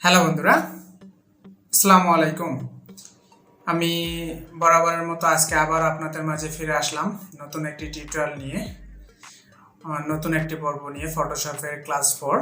Hello বন্ধুরা, আসসালামু আলাইকুম। আমি বরাবরের মতো আজকে আবার আপনাদের মাঝে ফিরে আসলাম নতুন একটি টিউটোরিয়াল নিয়ে, নতুন একটি পর্ব নিয়ে ফটোশপের ক্লাস 4।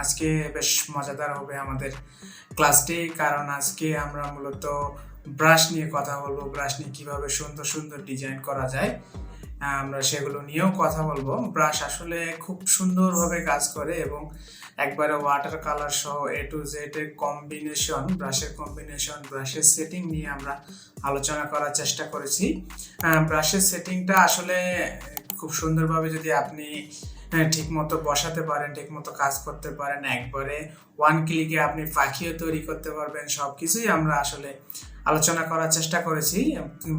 আজকে বেশ মজাদার হবে আমাদের ক্লাসটি, কারণ আজকে আমরা মূলত ব্রাশ নিয়ে কথা বলবো। ব্রাশ নিয়ে কীভাবে সুন্দর সুন্দর ডিজাইন করা যায় আমরা সেগুলো নিয়েও কথা বলবো। ব্রাশ আসলে খুব সুন্দরভাবে কাজ করে এবং একবারে ওয়াটার কালার সহ A to Z এর কম্বিনেশন, ব্রাশের সেটিং নিয়ে আমরা আলোচনা করার চেষ্টা করেছি। ব্রাশের সেটিংটা আসলে খুব সুন্দরভাবে যদি আপনি ঠিকমতো বসাতে পারেন, ঠিকমতো কাজ করতে পারেন, একবারে ওয়ান ক্লিকে আপনি পাখিও তৈরি করতে পারবেন। সব কিছুই আমরা আসলে আলোচনা করার চেষ্টা করেছি।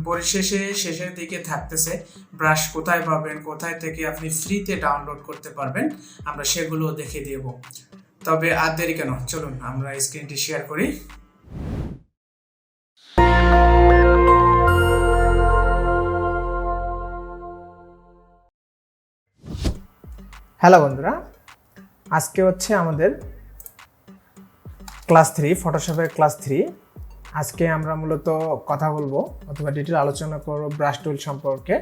পরিশেষে শেষের দিকে থাকতেছে ব্রাশ কোথায় পাবেন, কোথায় থেকে আপনি ফ্রিতে ডাউনলোড করতে পারবেন, আমরা সেগুলো দেখে দেব। তবে আর দেরি কেন, চলুন আমরা স্ক্রিনটি শেয়ার করি। হ্যালো বন্ধুরা, আজকে হচ্ছে আমাদের ক্লাস 3, ফটোশপের ক্লাস 3। আজকে আমরা মূলত কথা বলবো অথবা ডিটেল আলোচনা করব ব্রাশ টুল সম্পর্কে।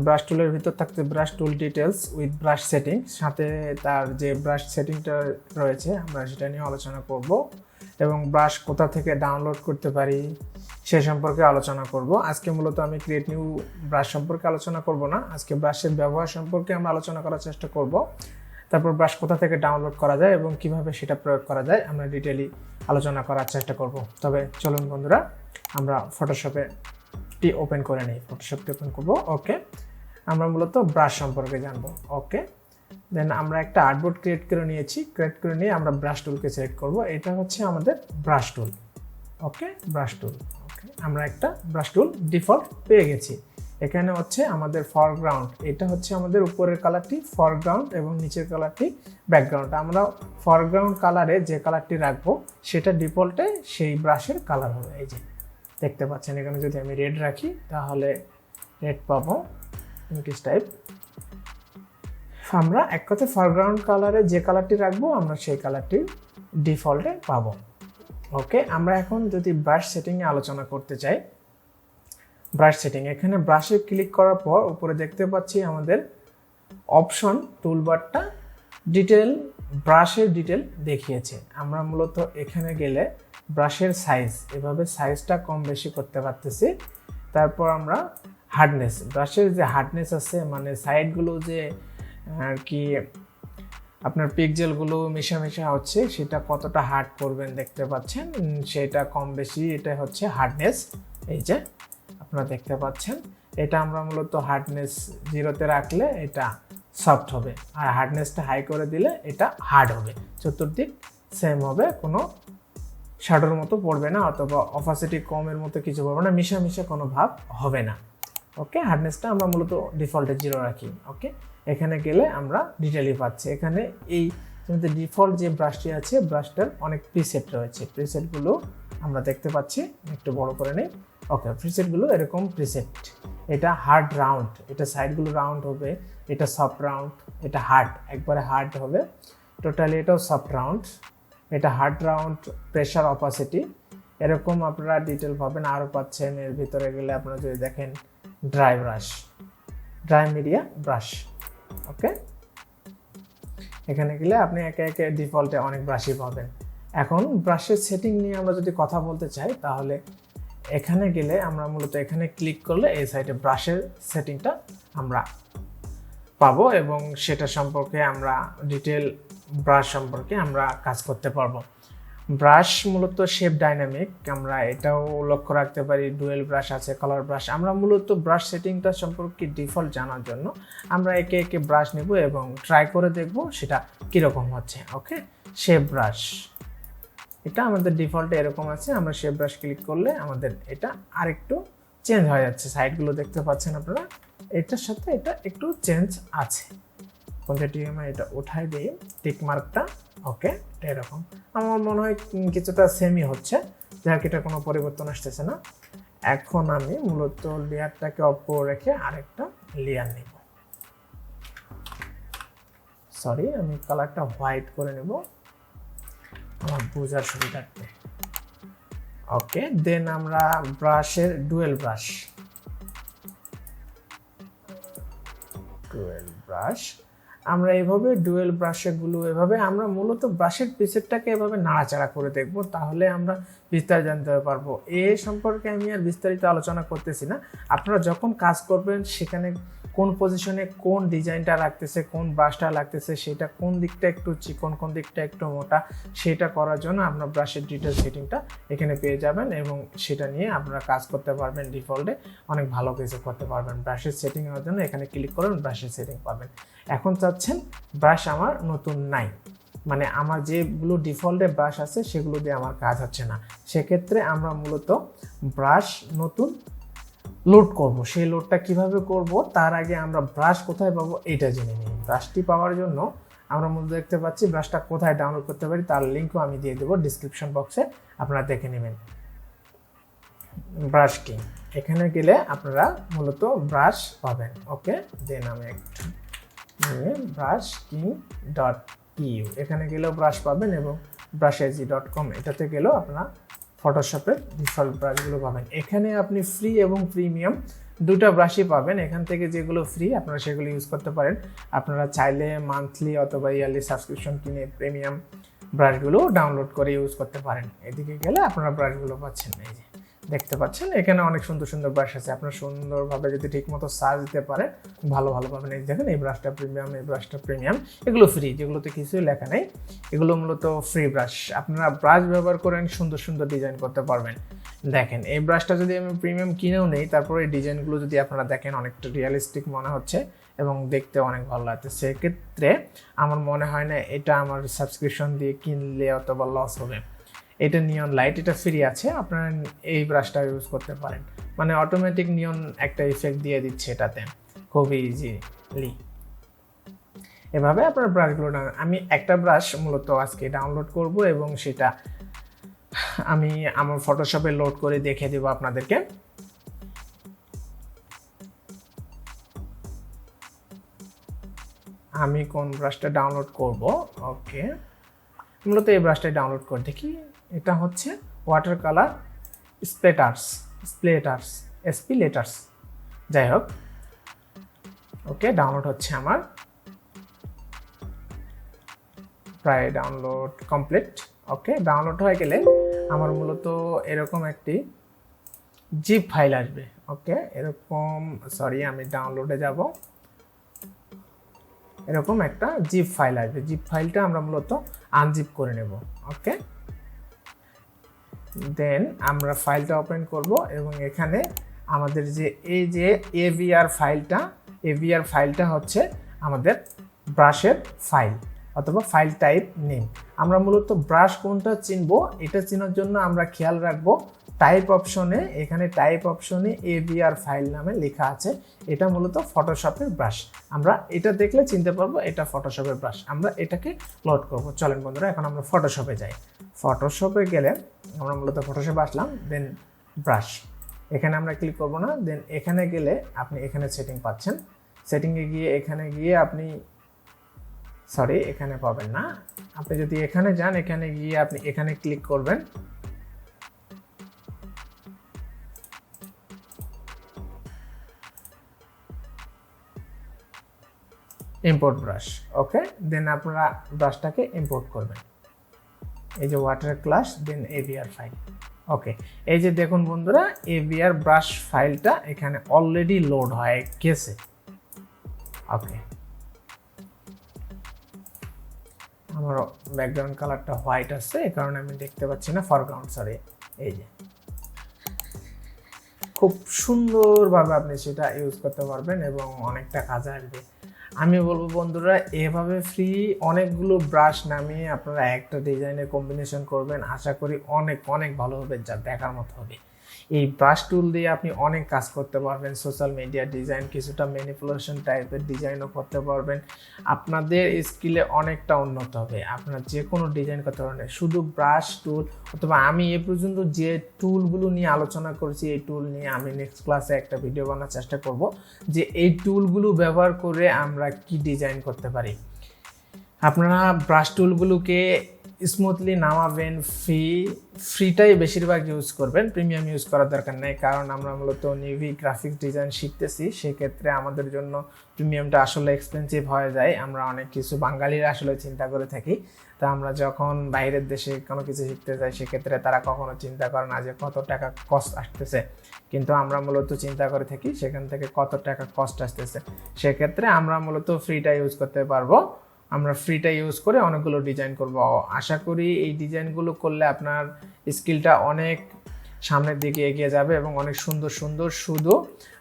ব্রাশ টুলের ভিতর থাকতে brush tool details with brush setting, সাথে তার যে ব্রাশ সেটিংটা রয়েছে আমরা সেটা নিয়ে আলোচনা করব এবং ব্রাশ কোথা থেকে ডাউনলোড করতে পারি সে সম্পর্কে আলোচনা করব। আজকে মূলত আমি ক্রিয়েট নিউ ব্রাশ সম্পর্কে আলোচনা করব না, আজকে ব্রাশের ব্যবহার সম্পর্কে আমরা আলোচনা করার চেষ্টা করব। তারপর ব্রাশ কোথা থেকে ডাউনলোড করা যায় এবং কিভাবে সেটা প্রয়োগ করা যায় আমরা ডিটেইলি আলোচনা করার চেষ্টা করব। তবে চলুন বন্ধুরা, আমরা ফটোশপটি ওপেন করে নিই। ফটোশপটি ওপেন করব। ওকে, আমরা মূলত ব্রাশ সম্পর্কে জানবো। ওকে, দেন আমরা একটা আর্টবোর্ড ক্রিয়েট করে নিয়েছি। ক্রিয়েট করে নিয়ে আমরা ব্রাশ টুলকে সিলেক্ট করব। এটা হচ্ছে আমাদের ব্রাশ টুল। ওকে, ব্রাশ টুল। ওকে, আমরা একটা ব্রাশ টুল ডিফল্ট পেয়ে গেছি। এখানে হচ্ছে আমাদের ফরগ্রাউন্ড, এটা হচ্ছে আমাদের উপরের কালারটি ফরগ্রাউন্ড এবং নিচের কালারটি ব্যাকগ্রাউন্ড। আমরা ফরগ্রাউন্ড কালারে যে কালারটি রাখবো সেটা ডিফল্টে সেই ব্রাশের কালার হবে। এই যে দেখতে পাচ্ছেন, এখানে যদি আমি রেড রাখি তাহলে রেড পাবো, ইনক্রিজ টাইপ। আমরা এক কথায় ফরগ্রাউন্ড কালারে যে কালারটি রাখবো আমরা সেই কালারটি ডিফল্টে পাবো। ওকে, আমরা এখন যদি ব্রাশ সেটিংয়ে আলোচনা করতে চাই, ব্রাশ সেটিং, এখানে ব্রাশে ক্লিক করার পর উপরে দেখতে পাচ্ছি আমাদের অপশন টুলবারটা ডিটেল, ব্রাশের ডিটেল দেখিয়েছে। আমরা মূলত এখানে গেলে ব্রাশের সাইজ, এভাবে সাইজটা কম বেশি করতে পারতেছি। তারপর আমরা হার্ডনেস, ব্রাশের যে হার্ডনেস আছে মানে সাইডগুলো যে আর কি আপনার পিক্সেলগুলো মিশামিশা হচ্ছে সেটা কতটা হার্ড করবেন দেখতে পাচ্ছেন, সেটা কম বেশি, এটা হচ্ছে হার্ডনেস। এই যে আপনারা দেখতে পাচ্ছেন, এটা আমরা মূলত হার্ডনেস 0-তে রাখলে এটা সফট হবে, আর হার্ডনেসটা হাই করে দিলে এটা হার্ড হবে। চতুর্দিক সেম হবে, কোনো শ্যাডোর মতো পড়বে না অথবা অপাসিটি কমের মতো কিছু পড়বে না, মিশামিশা কোনো ভাব হবে না। ওকে, হার্ডনেসটা আমরা মূলত ডিফল্টে 0 রাখি। ওকে, এখানে গেলে আমরা ডিটেইলি পাচ্ছি। এখানে এই ডিফল্ট যে ব্রাশটি আছে, ব্রাশটার অনেক প্রিসেট রয়েছে, প্রিসেটগুলো আমরা দেখতে পাচ্ছি। একটু বড় করে নেই। ওকে, প্রিসেটগুলো এরকম প্রিসেট। এটা হার্ড রাউন্ড, এটা সাইডগুলো রাউন্ড হবে, এটা সফট রাউন্ড, এটা হার্ড, একবারে হার্ড হবে টোটালি, এটাও সফট রাউন্ড, এটা হার্ড রাউন্ড, প্রেশার, অপাসিটি, এরকম আপনারা ডিটেল পাবেন। আরও পাচ্ছেন এর ভিতরে গেলে আপনারা যদি দেখেন dry brush, dry media brush. Okay, এখানে গেলে আপনি একে একে ডিফল্টে অনেক ব্রাশই পাবেন। এখন ব্রাশের সেটিং নিয়ে আমরা যদি কথা বলতে চাই তাহলে এখানে গেলে আমরা মূলত এখানে ক্লিক করলে এই সাইডে ব্রাশের সেটিংটা আমরা পাবো এবং সেটা সম্পর্কে আমরা ডিটেল ব্রাশ সম্পর্কে আমরা কাজ করতে পারবো। ব্রাশ মূলত শেপ ডাইনামিক, আমরা এটাও লক্ষ্য রাখতে পারি। ডুয়েল ব্রাশ আছে, কালার ব্রাশ। আমরা মূলত ব্রাশ সেটিংটা সম্পর্কে ডিফল্ট জানার জন্য আমরা একে একে ব্রাশ নেব এবং ট্রাই করে দেখব সেটা কীরকম হচ্ছে। ওকে, শেপ ব্রাশ, এটা আমাদের ডিফল্টে এরকম আছে। আমরা শেপ ব্রাশ ক্লিক করলে আমাদের এটা আরেকটু চেঞ্জ হয়ে যাচ্ছে, সাইডগুলো দেখতে পাচ্ছেন আপনারা, এটার সাথে এটা একটু চেঞ্জ আছে। কোনটি আমরা এটা উঠাই দিই টিক মার্কটা। ওকে, এরকম আমার মনে হয় কিছুটা সেমই হচ্ছে, যার এটা কোনো পরিবর্তন আসতেছে না। এখন আমি মূলত লেয়ারটাকে অপর রেখে আরেকটা লেয়ার নেব। সরি, আমি কালারটা হোয়াইট করে নেব। আমার বোঝার সুবিধার্থে। ওকে, দেন আমরা ব্রাশের ডুয়েল ব্রাশ আমরা এইভাবে ডুয়েল ব্রাশগুলো এভাবে আমরা মূলত ব্রাশের পিসেরটাকে এভাবে নাড়াচাড়া করে দেখব, তাহলে আমরা বিস্তারিত জানতে পারবো। এ সম্পর্কে আমি আর বিস্তারিত আলোচনা করতেছি না। আপনারা যখন কাজ করবেন সেখানে কোন পজিশনে কোন ডিজাইনটা রাখতেছে, কোন ব্রাশটা লাগতেছে, সেটা কোন দিকটা একটু চিকন, কোন দিকটা একটু মোটা, সেটা করার জন্য আপনার ব্রাশের ডিটেল সেটিংটা এখানে পেয়ে যাবেন এবং সেটা নিয়ে আপনারা কাজ করতে পারবেন। ডিফল্টে অনেক ভালো কিছু করতে পারবেন। ব্রাশের সেটিং এর জন্য এখানে ক্লিক করবেন, ব্রাশের সেটিং পাবেন। এখন চাচ্ছেন ব্রাশ আমার নতুন নাই, মানে আমার যেগুলো ডিফল্টে ব্রাশ আছে সেগুলো দিয়ে আমার কাজ হচ্ছে না, সেক্ষেত্রে আমরা মূলত ব্রাশ নতুন লোড করব। সেই লোডটা কিভাবে করব তার আগে আমরা ব্রাশ কোথায় পাবো এটা জেনে নিই। ব্রাশটি পাওয়ার জন্য আমরা মূলত দেখতে পাচ্ছি ব্রাশটা কোথায় ডাউনলোড করতে পারি, তার লিঙ্কও আমি দিয়ে দেবো ডিসক্রিপশন বক্সে, আপনারা দেখে নেবেন। ব্রাশ কিং, এখানে গেলে আপনারা মূলত ব্রাশ পাবেন। ওকে, দেন আমি একটু brushking.eu এখানে গেলেও ব্রাশ পাবেন এবং brushag.com এটাতে গেলেও আপনারা ফটোশপের ডিফল্ট ব্রাশগুলো পাবেন। এখানে আপনি ফ্রি এবং প্রিমিয়াম দুটা ব্রাশই পাবেন। এখান থেকে যেগুলো ফ্রি আপনারা সেগুলো ইউজ করতে পারেন। আপনারা চাইলে মান্থলি অথবা ইয়ারলি সাবস্ক্রিপশন কিনে প্রিমিয়াম ব্রাশগুলো ডাউনলোড করে ইউজ করতে পারেন। এদিকে গেলে আপনারা ব্রাশগুলো পাচ্ছেন, এই যে দেখতে পাচ্ছেন এখানে অনেক সুন্দর সুন্দর ব্রাশ আছে। আপনারা সুন্দরভাবে যদি ঠিকমতো সার্চ দিতে পারেন ভালো ভালো পাবেন। এই দেখেন এই ব্রাশটা প্রিমিয়াম, এই ব্রাশটা প্রিমিয়াম, এগুলো ফ্রি, যেগুলোতে কিছুই লেখা নেই এগুলো মূলত ফ্রি ব্রাশ। আপনারা ব্রাশ ব্যবহার করেন সুন্দর সুন্দর ডিজাইন করতে পারবেন। দেখেন এই ব্রাশটা যদি আমি প্রিমিয়াম কিনেও নেই, তারপরে এই ডিজাইনগুলো যদি আপনারা দেখেন অনেকটা রিয়েলিস্টিক মনে হচ্ছে এবং দেখতে অনেক ভালো লাগছে, সেক্ষেত্রে আমার মনে হয় না এটা আমার সাবস্ক্রিপশন দিয়ে কিনলে অথবা লস হবে। এটা নিয়ন লাইট, এটা ফ্রি আছে, আপনারা এই ব্রাশটা ইউজ করতে পারেন, মানে অটোমেটিক নিয়ন একটা ইফেক্ট দিয়ে দিচ্ছে এটাতে খুবই ইজিলি। এভাবে আপনার ব্রাশগুলো আমি একটা ব্রাশ মূলত আজকে ডাউনলোড করব এবং সেটা আমি আমার ফটোশপে লোড করে দেখে দেব আপনাদেরকে। আমি কোন ব্রাশটা ডাউনলোড করব, ওকে মূলত এই ব্রাশটা ডাউনলোড করে দেখি। এটা হচ্ছে ওয়াটার কালার স্প্লেটার্স, যাই হোক। ওকে, ডাউনলোড হচ্ছে আমার, প্রায় ডাউনলোড কমপ্লিট। ওকে, ডাউনলোড হয়ে গেলে আমার মূলত এরকম একটি জিপ ফাইল আসবে। ওকে, এরকম, সরি আমি ডাউনলোডে যাব, এরকম একটা জিপ ফাইল আসবে। জিপ ফাইলটা আমরা মূলত আনজিপ করে নেব। ওকে, দেন আমরা ফাইলটা ওপেন করব এবং এখানে আমাদের যে এই যে এভিআর ফাইলটা হচ্ছে আমাদের ব্রাশের ফাইল অথবা ফাইল টাইপ নেম। আমরা মূলত ব্রাশ কোনটা চিনবো এটা চেনার জন্য আমরা খেয়াল রাখবো টাইপ অপশনে, এখানে টাইপ অপশনে এভিআর ফাইল নামে লেখা আছে, এটা মূলত ফটোশপের ব্রাশ। আমরা এটা দেখলে চিনতে পারবো এটা ফটোশপের ব্রাশ। আমরা এটাকে লোড করব। চলেন বন্ধুরা, এখন আমরা ফটোশপে যাই। ফটোশপে গেলে আমরা মূলত ফটোশপে আসলাম, দেন ব্রাশ, এখানে আমরা ক্লিক করব না। দেন এখানে গেলে আপনি এখানে সেটিং পাচ্ছেন, সেটিংয়ে গিয়ে এখানে গিয়ে আপনি, সরি এখানে পাবেন না, আপনি যদি এখানে যান এখানে গিয়ে আপনি এখানে ক্লিক করবেন, ইম্পোর্ট ব্রাশ। ওকে, দেন আপনারা ব্রাশটাকে ইম্পোর্ট করবেন, এই যে ওয়াটার ক্লাস, দেন এভিআর ফাইল। ওকে, এই যে দেখুন বন্ধুরা এভিআর ব্রাশ ফাইলটা এখানে অলরেডি লোড হয়ে গেছে। ওকে, আমার ব্যাকগ্রাউন্ড কালারটা হোয়াইট আছে, এই কারণে আমি দেখতে পাচ্ছি না ফরগ্রাউন্ড, সরি। এই যে খুব সুন্দরভাবে আপনি সেটা ইউজ করতে পারবেন এবং অনেকটা কাজে আসবে। আমি বলবো বন্ধুরা এভাবে ফ্রি অনেকগুলো ব্রাশ নামিয়ে আপনারা একটা ডিজাইনের কম্বিনেশন করবেন, আশা করি অনেক অনেক ভালো হবে, যা দেখার মতো হবে। এই ব্রাশ টুল দিয়ে আপনি অনেক কাজ করতে পারবেন, সোশ্যাল মিডিয়া ডিজাইন, কিছুটা ম্যানিপুলেশন টাইপের ডিজাইনও করতে পারবেন। আপনাদের স্কিলে অনেকটা উন্নত হবে, আপনারা যে কোনো ডিজাইন করতে পারবেন। শুধু ব্রাশ টুল অথবা আমি এ পর্যন্ত যে টুলগুলো নিয়ে আলোচনা করেছি এই টুল নিয়ে আমি নেক্সট ক্লাসে একটা ভিডিও বানানোর চেষ্টা করব, যে এই টুলগুলো ব্যবহার করে আমরা কি ডিজাইন করতে পারি। আপনারা ব্রাশ টুলগুলোকে স্মুথলি নামাবেন, ফ্রিটাই বেশিরভাগ ইউজ করবেন, প্রিমিয়াম ইউজ করার দরকার নেই, কারণ আমরা মূলত নিভি গ্রাফিক্স ডিজাইন শিখতেছি, সেক্ষেত্রে আমাদের জন্য প্রিমিয়ামটা আসলে এক্সপেন্সিভ হয়ে যায়। আমরা অনেক কিছু বাঙালিরা আসলে চিন্তা করে থাকি, তা আমরা যখন বাইরের দেশে কোনো কিছু শিখতে যাই সেক্ষেত্রে তারা কখনো চিন্তা করে না যে কত টাকা কস্ট আসতেছে, কিন্তু আমরা মূলত চিন্তা করে থাকি সেখান থেকে কত টাকা কস্ট আসতেছে। সেক্ষেত্রে আমরা মূলত ফ্রিটা ইউজ করতে পারবো, আমরা ফ্রিটা ইউজ করে অনেকগুলো ডিজাইন করব। আশা করি এই ডিজাইনগুলো করলে আপনার স্কিলটা অনেক সামনের দিকে এগিয়ে যাবে এবং অনেক সুন্দর সুন্দর, শুধু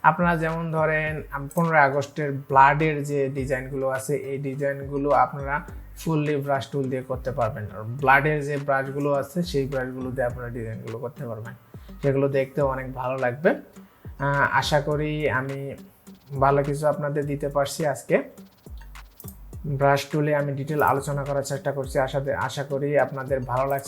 আপনারা যেমন ধরেন 15 আগস্টের ব্লাডের যে ডিজাইনগুলো আছে এই ডিজাইনগুলো আপনারা ফুললি ব্রাশ টুল দিয়ে করতে পারবেন, আর ব্লাডের যে ব্রাশগুলো আছে সেই ব্রাশগুলো দিয়ে আপনারা ডিজাইনগুলো করতে পারবেন, সেগুলো দেখতেও অনেক ভালো লাগবে। আশা করি আমি ভালো কিছু আপনাদের দিতে পারছি আজকে। ব্রাশ টুলে আমি ডিটেল আলোচনা করার চেষ্টা করছি, আশা করি আপনাদের ভালো লাগছে।